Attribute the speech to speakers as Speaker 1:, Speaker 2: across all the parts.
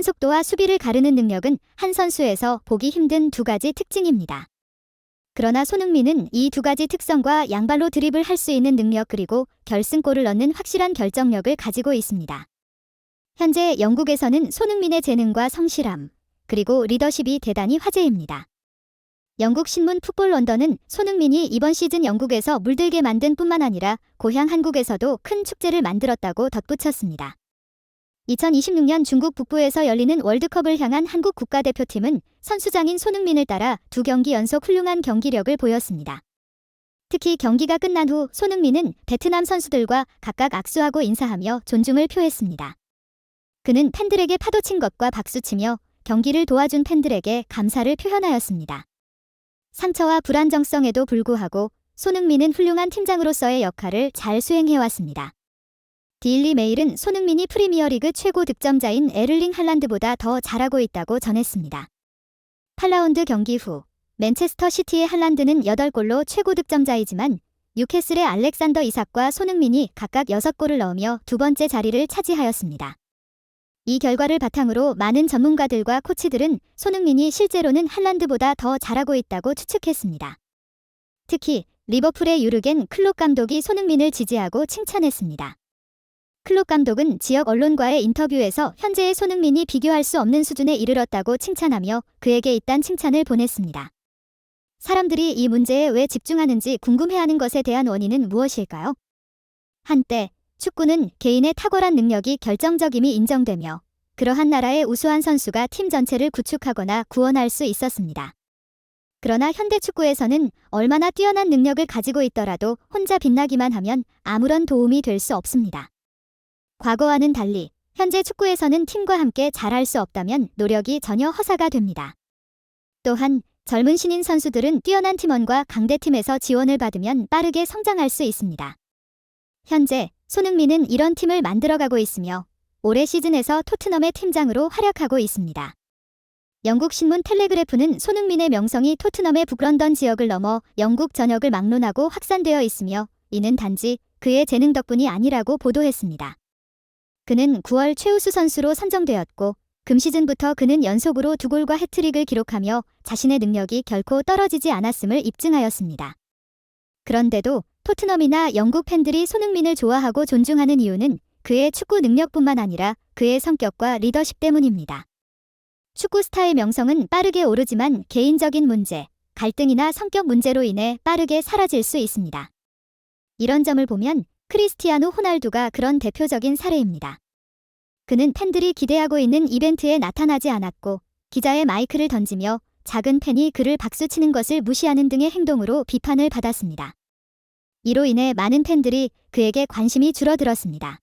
Speaker 1: 빠른 속도와 수비를 가르는 능력은 한 선수에서 보기 힘든 두 가지 특징입니다. 그러나 손흥민은 이 두 가지 특성과 양발로 드리블 할 수 있는 능력 그리고 결승골을 넣는 확실한 결정력을 가지고 있습니다. 현재 영국에서는 손흥민의 재능과 성실함, 그리고 리더십이 대단히 화제입니다. 영국 신문 풋볼 런던은 손흥민이 이번 시즌 영국에서 물들게 만든 뿐만 아니라 고향 한국에서도 큰 축제를 만들었다고 덧붙였습니다. 2026년 중국 북부에서 열리는 월드컵을 향한 한국 국가대표팀은 선수장인 손흥민을 따라 2경기 연속 훌륭한 경기력을 보였습니다. 특히 경기가 끝난 후 손흥민은 베트남 선수들과 각각 악수하고 인사하며 존중을 표했습니다. 그는 팬들에게 파도친 것과 박수치며 경기를 도와준 팬들에게 감사를 표현하였습니다. 상처와 불안정성에도 불구하고 손흥민은 훌륭한 팀장으로서의 역할을 잘 수행해왔습니다. 데일리 메일은 손흥민이 프리미어리그 최고 득점자인 에를링 할란드보다 더 잘하고 있다고 전했습니다. 8라운드 경기 후 맨체스터 시티의 할란드는 8골로 최고 득점자이지만 뉴캐슬의 알렉산더 이삭과 손흥민이 각각 6골을 넣으며 두 번째 자리를 차지하였습니다. 이 결과를 바탕으로 많은 전문가들과 코치들은 손흥민이 실제로는 할란드보다 더 잘하고 있다고 추측했습니다. 특히 리버풀의 유르겐 클롭 감독이 손흥민을 지지하고 칭찬했습니다. 클롭 감독은 지역 언론과의 인터뷰에서 현재의 손흥민이 비교할 수 없는 수준에 이르렀다고 칭찬하며 그에게 이딴 칭찬을 보냈습니다. 사람들이 이 문제에 왜 집중하는지 궁금해하는 것에 대한 원인은 무엇일까요? 한때 축구는 개인의 탁월한 능력이 결정적임이 인정되며 그러한 나라의 우수한 선수가 팀 전체를 구축하거나 구원할 수 있었습니다. 그러나 현대 축구에서는 얼마나 뛰어난 능력을 가지고 있더라도 혼자 빛나기만 하면 아무런 도움이 될 수 없습니다. 과거와는 달리 현재 축구에서는 팀과 함께 잘할 수 없다면 노력이 전혀 허사가 됩니다. 또한 젊은 신인 선수들은 뛰어난 팀원과 강대팀에서 지원을 받으면 빠르게 성장할 수 있습니다. 현재 손흥민은 이런 팀을 만들어가고 있으며 올해 시즌에서 토트넘의 팀장으로 활약하고 있습니다. 영국 신문 텔레그래프는 손흥민의 명성이 토트넘의 북런던 지역을 넘어 영국 전역을 막론하고 확산되어 있으며 이는 단지 그의 재능 덕분이 아니라고 보도했습니다. 그는 9월 최우수 선수로 선정되었고 금시즌부터 그는 연속으로 2골과 해트릭을 기록하며 자신의 능력이 결코 떨어지지 않았음을 입증하였습니다. 그런데도 토트넘이나 영국 팬들이 손흥민을 좋아하고 존중하는 이유는 그의 축구 능력뿐만 아니라 그의 성격과 리더십 때문입니다. 축구 스타의 명성은 빠르게 오르지만 개인적인 문제, 갈등이나 성격 문제로 인해 빠르게 사라질 수 있습니다. 이런 점을 보면 크리스티아노 호날두가 그런 대표적인 사례입니다. 그는 팬들이 기대하고 있는 이벤트에 나타나지 않았고 기자의 마이크를 던지며 작은 팬이 그를 박수치는 것을 무시하는 등의 행동으로 비판을 받았습니다. 이로 인해 많은 팬들이 그에게 관심이 줄어들었습니다.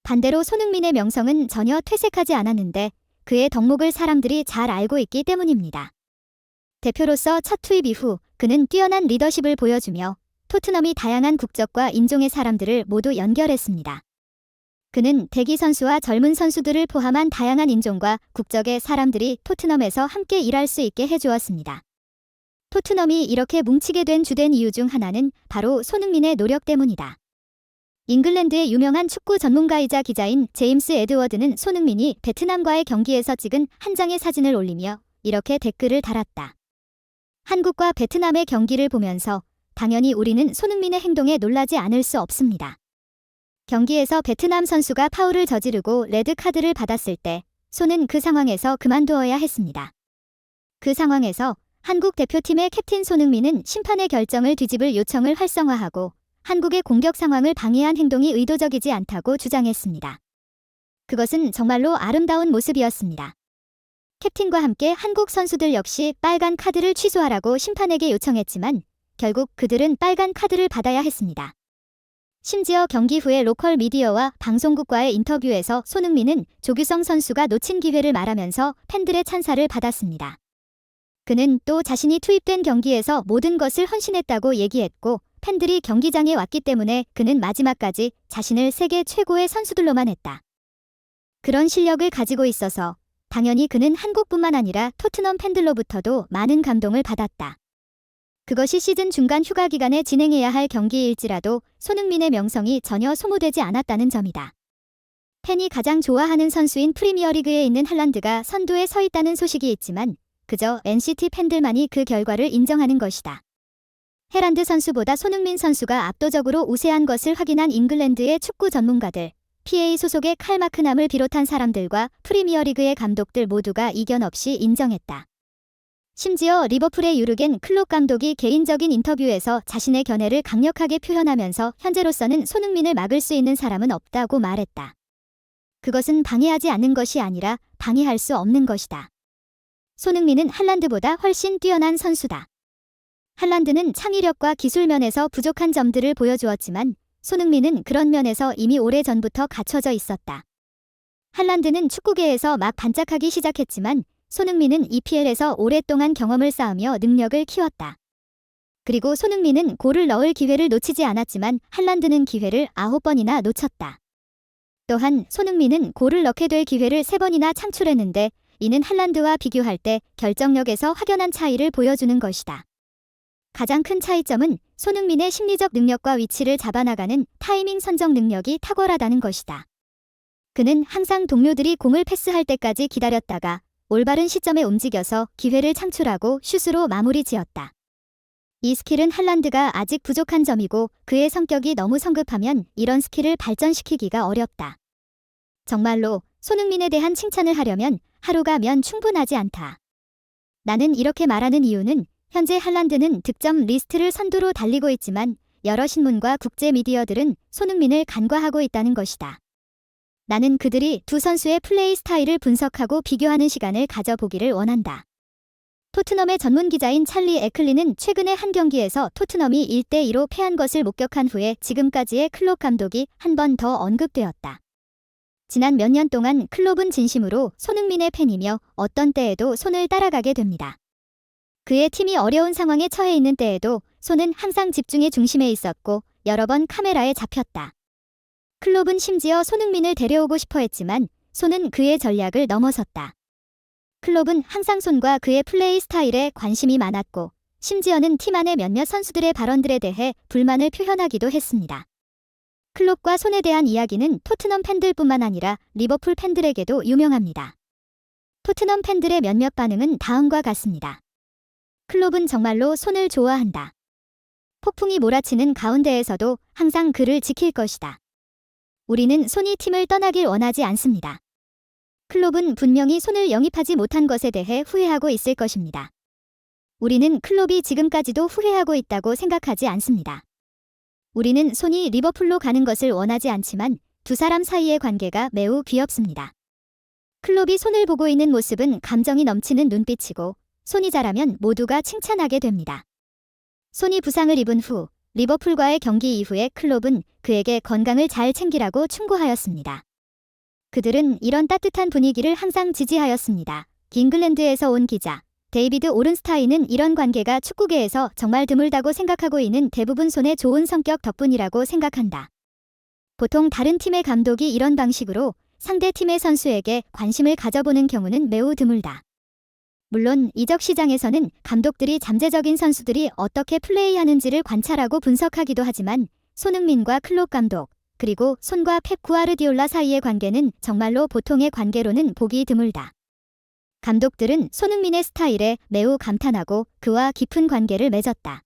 Speaker 1: 반대로 손흥민의 명성은 전혀 퇴색하지 않았는데 그의 덕목을 사람들이 잘 알고 있기 때문입니다. 대표로서 첫 투입 이후 그는 뛰어난 리더십을 보여주며 토트넘이 다양한 국적과 인종의 사람들을 모두 연결했습니다. 그는 대기 선수와 젊은 선수들을 포함한 다양한 인종과 국적의 사람들이 토트넘에서 함께 일할 수 있게 해주었습니다. 토트넘이 이렇게 뭉치게 된 주된 이유 중 하나는 바로 손흥민의 노력 때문이다. 잉글랜드의 유명한 축구 전문가이자 기자인 제임스 에드워드는 손흥민이 베트남과의 경기에서 찍은 한 장의 사진을 올리며 이렇게 댓글을 달았다. 한국과 베트남의 경기를 보면서 당연히 우리는 손흥민의 행동에 놀라지 않을 수 없습니다. 경기에서 베트남 선수가 파울을 저지르고 레드카드를 받았을 때 손은 그 상황에서 그만두어야 했습니다. 그 상황에서 한국 대표팀의 캡틴 손흥민은 심판의 결정을 뒤집을 요청을 활성화하고 한국의 공격 상황을 방해한 행동이 의도적이지 않다고 주장했습니다. 그것은 정말로 아름다운 모습이었습니다. 캡틴과 함께 한국 선수들 역시 빨간 카드를 취소하라고 심판에게 요청했지만 결국 그들은 빨간 카드를 받아야 했습니다. 심지어 경기 후에 로컬 미디어와 방송국과의 인터뷰에서 손흥민은 조규성 선수가 놓친 기회를 말하면서 팬들의 찬사를 받았습니다. 그는 또 자신이 투입된 경기에서 모든 것을 헌신했다고 얘기했고 팬들이 경기장에 왔기 때문에 그는 마지막까지 자신을 세계 최고의 선수들로만 했다. 그런 실력을 가지고 있어서 당연히 그는 한국뿐만 아니라 토트넘 팬들로부터도 많은 감동을 받았다. 그것이 시즌 중간 휴가 기간에 진행해야 할 경기일지라도 손흥민의 명성이 전혀 소모되지 않았다는 점이다. 팬이 가장 좋아하는 선수인 프리미어리그에 있는 할란드가 선두에 서 있다는 소식이 있지만 그저 NCT 팬들만이 그 결과를 인정하는 것이다. 헤란드 선수보다 손흥민 선수가 압도적으로 우세한 것을 확인한 잉글랜드의 축구 전문가들, PA 소속의 칼 마크남을 비롯한 사람들과 프리미어리그의 감독들 모두가 이견 없이 인정했다. 심지어 리버풀의 유르겐 클롭 감독이 개인적인 인터뷰에서 자신의 견해를 강력하게 표현하면서 현재로서는 손흥민을 막을 수 있는 사람은 없다고 말했다. 그것은 방해하지 않는 것이 아니라 방해할 수 없는 것이다. 손흥민은 할란드보다 훨씬 뛰어난 선수다. 할란드는 창의력과 기술 면에서 부족한 점들을 보여주었지만 손흥민은 그런 면에서 이미 오래전부터 갖춰져 있었다. 할란드는 축구계에서 막 반짝하기 시작했지만 손흥민은 EPL에서 오랫동안 경험을 쌓으며 능력을 키웠다. 그리고 손흥민은 골을 넣을 기회를 놓치지 않았지만 할란드는 기회를 9번이나 놓쳤다. 또한 손흥민은 골을 넣게 될 기회를 3번이나 창출했는데 이는 할란드와 비교할 때 결정력에서 확연한 차이를 보여주는 것이다. 가장 큰 차이점은 손흥민의 심리적 능력과 위치를 잡아나가는 타이밍 선정 능력이 탁월하다는 것이다. 그는 항상 동료들이 공을 패스할 때까지 기다렸다가 올바른 시점에 움직여서 기회를 창출하고 슛으로 마무리 지었다. 이 스킬은 할란드가 아직 부족한 점이고 그의 성격이 너무 성급하면 이런 스킬을 발전시키기가 어렵다. 정말로 손흥민에 대한 칭찬을 하려면 하루가 면 충분하지 않다. 나는 이렇게 말하는 이유는 현재 할란드는 득점 리스트를 선두로 달리고 있지만 여러 신문과 국제 미디어들은 손흥민을 간과하고 있다는 것이다. 나는 그들이 두 선수의 플레이 스타일을 분석하고 비교하는 시간을 가져보기를 원한다. 토트넘의 전문 기자인 찰리 에클리는 최근에 한 경기에서 토트넘이 1대2로 패한 것을 목격한 후에 지금까지의 클롭 감독이 한 번 더 언급되었다. 지난 몇 년 동안 클롭은 진심으로 손흥민의 팬이며 어떤 때에도 손을 따라가게 됩니다. 그의 팀이 어려운 상황에 처해 있는 때에도 손은 항상 집중의 중심에 있었고 여러 번 카메라에 잡혔다. 클롭은 심지어 손흥민을 데려오고 싶어 했지만 손은 그의 전략을 넘어섰다. 클롭은 항상 손과 그의 플레이 스타일에 관심이 많았고 심지어는 팀 안의 몇몇 선수들의 발언들에 대해 불만을 표현하기도 했습니다. 클롭과 손에 대한 이야기는 토트넘 팬들뿐만 아니라 리버풀 팬들에게도 유명합니다. 토트넘 팬들의 몇몇 반응은 다음과 같습니다. 클롭은 정말로 손을 좋아한다. 폭풍이 몰아치는 가운데에서도 항상 그를 지킬 것이다. 우리는 손이 팀을 떠나길 원하지 않습니다. 클롭은 분명히 손을 영입하지 못한 것에 대해 후회하고 있을 것입니다. 우리는 클롭이 지금까지도 후회하고 있다고 생각하지 않습니다. 우리는 손이 리버풀로 가는 것을 원하지 않지만 두 사람 사이의 관계가 매우 귀엽습니다. 클롭이 손을 보고 있는 모습은 감정이 넘치는 눈빛이고 손이 잘하면 모두가 칭찬하게 됩니다. 손이 부상을 입은 후 리버풀과의 경기 이후에 클롭은 그에게 건강을 잘 챙기라고 충고하였습니다. 그들은 이런 따뜻한 분위기를 항상 지지하였습니다. 잉글랜드에서 온 기자 데이비드 오른스타인은 이런 관계가 축구계에서 정말 드물다고 생각하고 있는 대부분 손의 좋은 성격 덕분이라고 생각한다. 보통 다른 팀의 감독이 이런 방식으로 상대 팀의 선수에게 관심을 가져보는 경우는 매우 드물다. 물론 이적 시장에서는 감독들이 잠재적인 선수들이 어떻게 플레이하는지를 관찰하고 분석하기도 하지만 손흥민과 클롭 감독, 그리고 손과 펩 구아르디올라 사이의 관계는 정말로 보통의 관계로는 보기 드물다. 감독들은 손흥민의 스타일에 매우 감탄하고 그와 깊은 관계를 맺었다.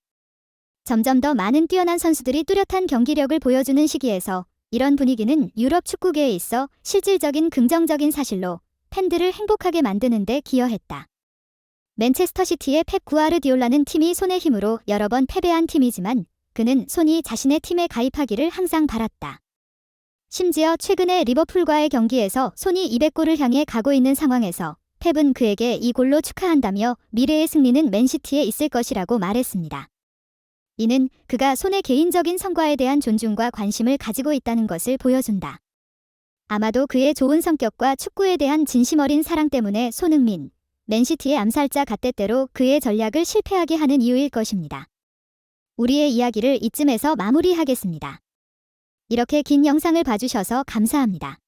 Speaker 1: 점점 더 많은 뛰어난 선수들이 뚜렷한 경기력을 보여주는 시기에서 이런 분위기는 유럽 축구계에 있어 실질적인 긍정적인 사실로 팬들을 행복하게 만드는 데 기여했다. 맨체스터 시티의 펩 구아르디올라는 팀이 손의 힘으로 여러 번 패배한 팀이지만 그는 손이 자신의 팀에 가입하기를 항상 바랐다. 심지어 최근에 리버풀과의 경기에서 손이 200골을 향해 가고 있는 상황에서 펩은 그에게 이 골로 축하한다며 미래의 승리는 맨시티에 있을 것이라고 말했습니다. 이는 그가 손의 개인적인 성과에 대한 존중과 관심을 가지고 있다는 것을 보여준다. 아마도 그의 좋은 성격과 축구에 대한 진심 어린 사랑 때문에 손흥민, 맨시티의 암살자 갓대대로 그의 전략을 실패하게 하는 이유일 것입니다. 우리의 이야기를 이쯤에서 마무리하겠습니다. 이렇게 긴 영상을 봐주셔서 감사합니다.